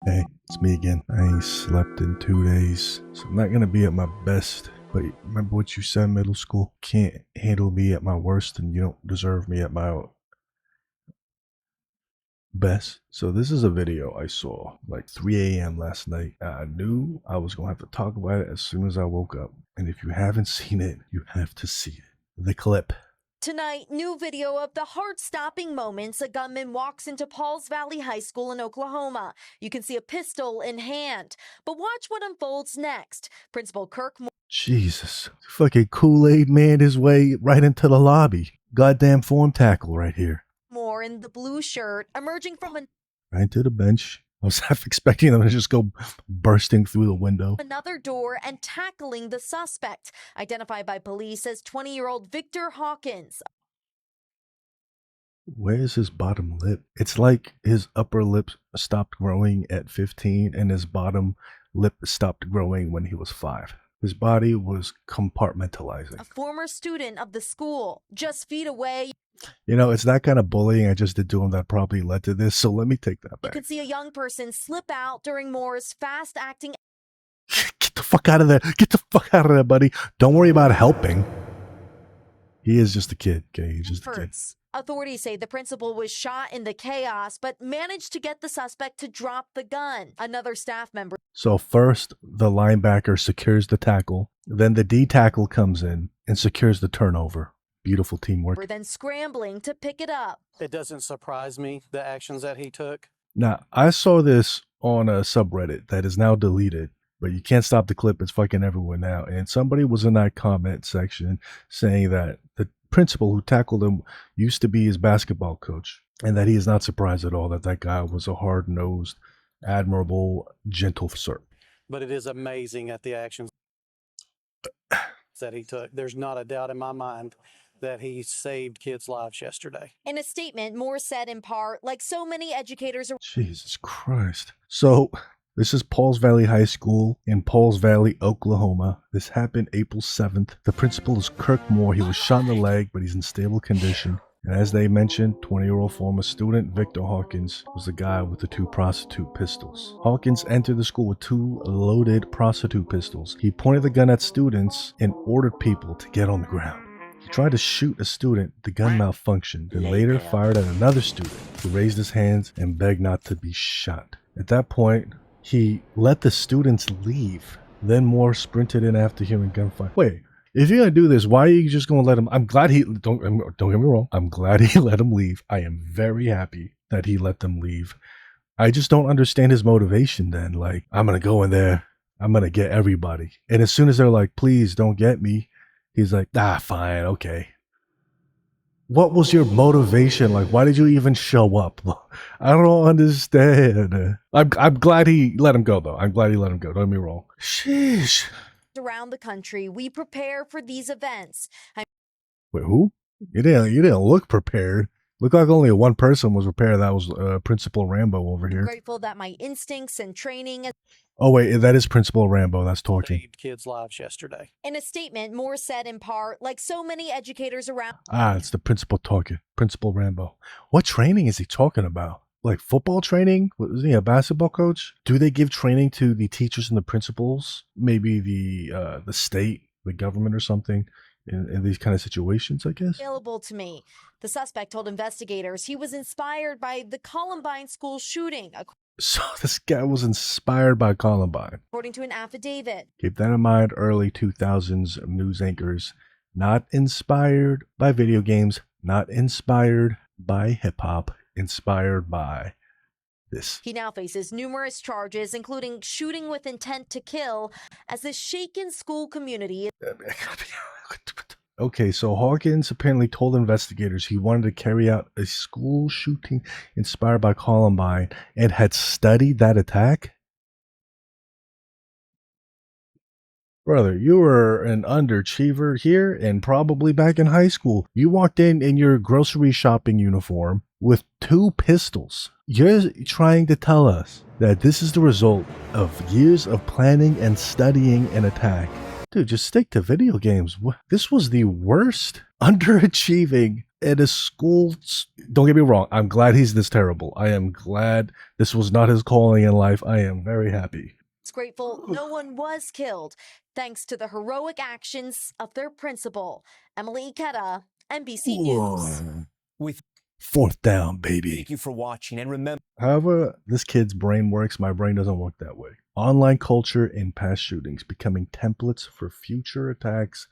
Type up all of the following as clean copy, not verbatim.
Hey, it's me again. I ain't slept in 2 days, so I'm not gonna be at my best. But remember what you said in middle school? Can't handle me at my worst, and you don't deserve me at my best. So this is a video I saw like 3 a.m. last night. I knew I was gonna have to talk about it as soon as I woke up. And if you haven't seen it, you have to see it. The clip. Tonight, new video of the heart-stopping moments a gunman walks into Pauls Valley High School in Oklahoma. You can see a pistol in hand. But watch what unfolds next. Principal Kirk Moore. Jesus. Fucking Kool-Aid man his way right into the lobby. Goddamn form tackle right here. Moore in the blue shirt, emerging from Right to the bench. I was half expecting them to just go bursting through the window. another door and tackling the suspect, identified by police as 20-year-old Victor Hawkins. Where's his bottom lip? It's like his upper lip stopped growing at 15 and his bottom lip stopped growing when he was 5. His body was compartmentalizing. A former student of the school, just feet away. You know, it's that kind of bullying I just did to him that probably led to this, so let me take that You back. can see a young person slip out during Moore's fast-acting. Get the fuck out of there. Get the fuck out of there, buddy. Don't worry about helping. He is just a kid, okay? He's just a kid. efforts. Authorities say the principal was shot in the chaos, but managed to get the suspect to drop the gun. Another staff member. So first, the linebacker secures the tackle. Then the D-tackle comes in and secures the turnover. Beautiful teamwork. Were then scrambling to pick it up. It doesn't surprise me, the actions that he took. Now, I saw this on a subreddit that is now deleted, but you can't stop the clip. It's fucking everywhere now. And somebody was in that comment section saying that the principal who tackled him used to be his basketball coach, and that he is not surprised at all that that guy was a hard-nosed, admirable, gentle sir. But it is amazing at the actions that he took. There's not a doubt in my mind that he saved kids' lives yesterday. In a statement, Moore said in part, like so many educators. Jesus Christ. So, this is Pauls Valley High School in Pauls Valley, Oklahoma. This happened April 7th. The principal is Kirk Moore. He was shot in the leg, but he's in stable condition. And as they mentioned, 20-year-old former student Victor Hawkins was the guy with the 2 prostitute pistols. Hawkins entered the school with 2 loaded prostitute pistols. He pointed the gun at students and ordered people to get on the ground. He tried to shoot a student, the gun malfunctioned, and later fired at another student who raised his hands and begged not to be shot. At that point, he let the students leave. Then Moore sprinted in after hearing gunfire. Wait, if you're gonna do this, why are you just gonna let him? I'm glad he don't get me wrong. I'm glad he let him leave. I am very happy that he let them leave. I just don't understand his motivation. Then, like, I'm gonna go in there, I'm gonna get everybody, and as soon as they're like, "Please don't get me," he's like, fine, okay. What was your motivation? Like, why did you even show up? I don't understand. I'm glad he let him go, though. I'm glad he let him go. Don't get me wrong. Sheesh. Around the country, we prepare for these events. Wait, who? You didn't look prepared. Looked like only one person was prepared. That was Principal Rambo over I'm here. grateful that my instincts and training. Oh, wait, that is Principal Rambo. That's talking. Saved kids' lives yesterday. In a statement, Moore said in part, like so many educators around. It's the principal talking. Principal Rambo. What training is he talking about? Like football training? Was he a basketball coach? Do they give training to the teachers and the principals? Maybe the state, the government or something in these kind of situations, I guess? Available to me. The suspect told investigators he was inspired by the Columbine school shooting, So this guy was inspired by Columbine. according to an affidavit. Keep that in mind, early 2000s news anchors. Not inspired by video games, not inspired by hip-hop, inspired by this. He now faces numerous charges, including shooting with intent to kill, as the shaken school community. Okay, so Hawkins apparently told investigators he wanted to carry out a school shooting inspired by Columbine and had studied that attack? Brother, you were an underachiever here and probably back in high school. You walked in your grocery shopping uniform with 2 pistols. You're trying to tell us that this is the result of years of planning and studying an attack. Dude, just stick to video games. This was the worst underachieving at a school. Don't get me wrong. I'm glad he's this terrible. I am glad this was not his calling in life. I am very happy. It's grateful no one was killed, thanks to the heroic actions of their principal. Emily Ikeda, NBC News. With Fourth down, baby. thank you for watching, and remember. However, this kid's brain works. My brain doesn't work that way. Online culture and past shootings becoming templates for future attacks.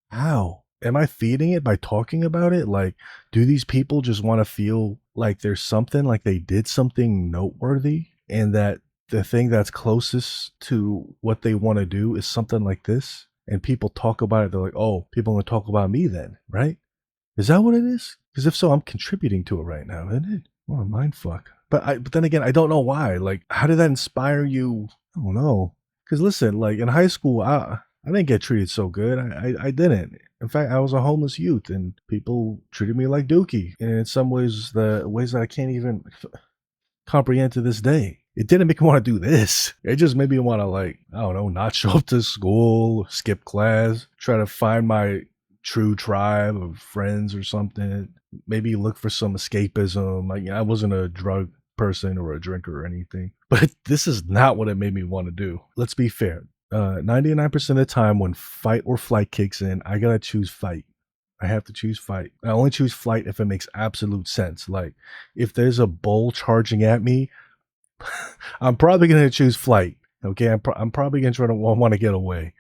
How? Am I feeding it by talking about it? Like, do these people just want to feel like there's something, like they did something noteworthy, and that the thing that's closest to what they want to do is something like this? And people talk about it, they're like, oh, people are going to talk about me then, right? Is that what it is? Because if so, I'm contributing to it right now, isn't it? What a mind fuck. But then again, I don't know why. Like, how did that inspire you? I don't know. Because listen, like in high school, I didn't get treated so good. I didn't. In fact, I was a homeless youth, and people treated me like Dookie. And in some ways, the ways that I can't even comprehend to this day. It didn't make me want to do this. It just made me want to, like, I don't know, not show up to school, skip class, try to find my true tribe of friends or something. Maybe look for some escapism. Like, I wasn't a drug person or a drinker or anything, but this is not what it made me want to do. Let's be fair. 99% of the time when fight or flight kicks in, I gotta choose fight. I have to choose fight. I only choose flight if it makes absolute sense. Like, if there's a bull charging at me, I'm probably gonna choose flight. Okay, I'm probably gonna try to want to get away.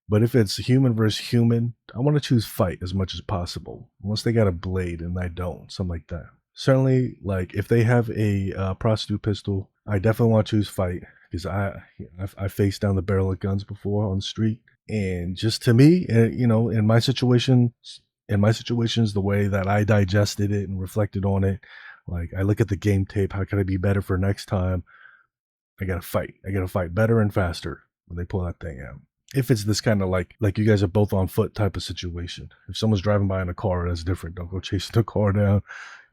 But if it's human versus human, I want to choose fight as much as possible. Unless they got a blade and I don't, something like that. Certainly, like if they have a prostitute pistol, I definitely want to choose fight, because I faced down the barrel of guns before on the street, and just to me, in my situations, the way that I digested it and reflected on it, like I look at the game tape, how can I be better for next time? I gotta fight. I gotta fight better and faster when they pull that thing out. If it's this kind of like you guys are both on foot type of situation. If someone's driving by in a car, that's different. Don't go chasing the car down.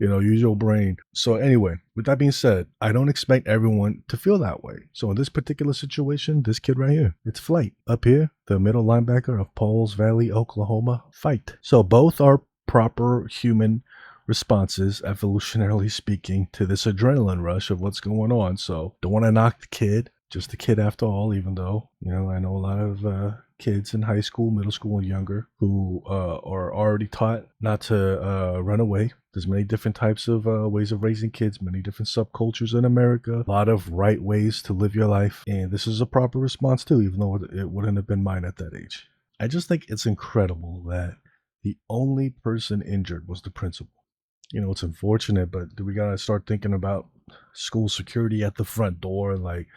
Use your brain. So anyway, with that being said, I don't expect everyone to feel that way. So in this particular situation, this kid right here, it's flight. Up here, the middle linebacker of Pauls Valley, Oklahoma, fight. So both are proper human responses, evolutionarily speaking, to this adrenaline rush of what's going on. So don't want to knock the kid. Just a kid after all, even though, I know a lot of kids in high school, middle school, and younger who are already taught not to run away. There's many different types of ways of raising kids, many different subcultures in America, a lot of right ways to live your life. And this is a proper response too, even though it wouldn't have been mine at that age. I just think it's incredible that the only person injured was the principal. It's unfortunate, but we got to start thinking about school security at the front door. Like,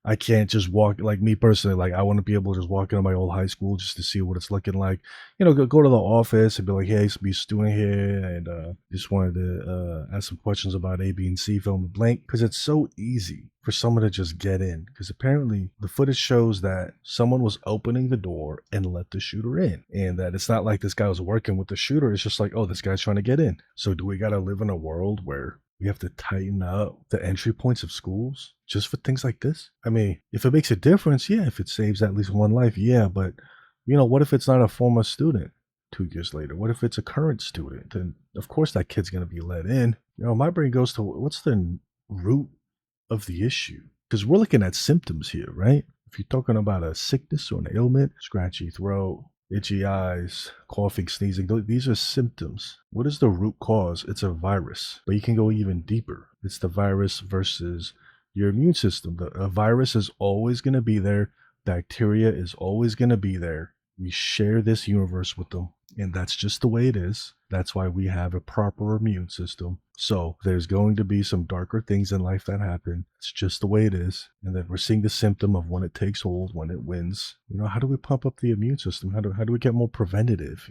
I can't just walk, like me personally, like I want to be able to just walk into my old high school just to see what it's looking like. Go to the office and be like, hey, I used to be a student here, and just wanted to ask some questions about A, B, and C, fill in the blank. Because it's so easy for someone to just get in. Because apparently the footage shows that someone was opening the door and let the shooter in. And that it's not like this guy was working with the shooter. It's just like, oh, this guy's trying to get in. So do we got to live in a world where we have to tighten up the entry points of schools just for things like this? I mean, if it makes a difference, yeah. If it saves at least one life, yeah. But, what if it's not a former student 2 years later? What if it's a current student? Then, of course, that kid's going to be let in. My brain goes to, what's the root of the issue? Because we're looking at symptoms here, right? If you're talking about a sickness or an ailment, scratchy throat, itchy eyes, coughing, sneezing, these are symptoms. What is the root cause? It's a virus, but you can go even deeper. It's the virus versus your immune system. A virus is always going to be there. Bacteria is always going to be there. We share this universe with them, and that's just the way it is. That's why we have a proper immune system. So there's going to be some darker things in life that happen. It's just the way it is. And then we're seeing the symptom of when it takes hold, when it wins. How do we pump up the immune system? How do we get more preventative,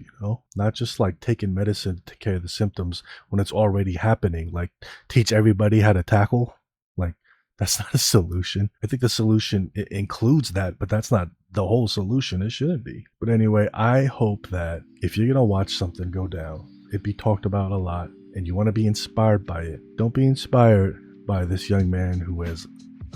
Not just like taking medicine to take care of the symptoms when it's already happening. Like teach everybody how to tackle. Like that's not a solution. I think the solution includes that, but that's not the whole solution. It shouldn't be. But anyway, I hope that if you're going to watch something go down, it be talked about a lot, and you want to be inspired by it. Don't be inspired by this young man who has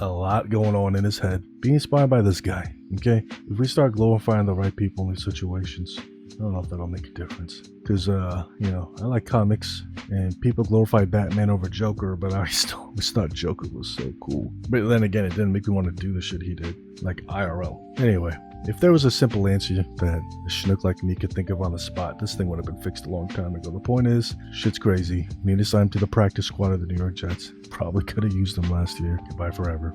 a lot going on in his head. Be inspired by this guy, okay? If we start glorifying the right people in these situations, I don't know if that'll make a difference. Because, you know, I like comics, and people glorify Batman over Joker, but I still always thought Joker was so cool. But then again, it didn't make me want to do the shit he did, like IRL. Anyway, if there was a simple answer that a schnook like me could think of on the spot, this thing would have been fixed a long time ago. The point is, shit's crazy. Need to sign him to the practice squad of the New York Jets. Probably could have used him last year. Goodbye forever.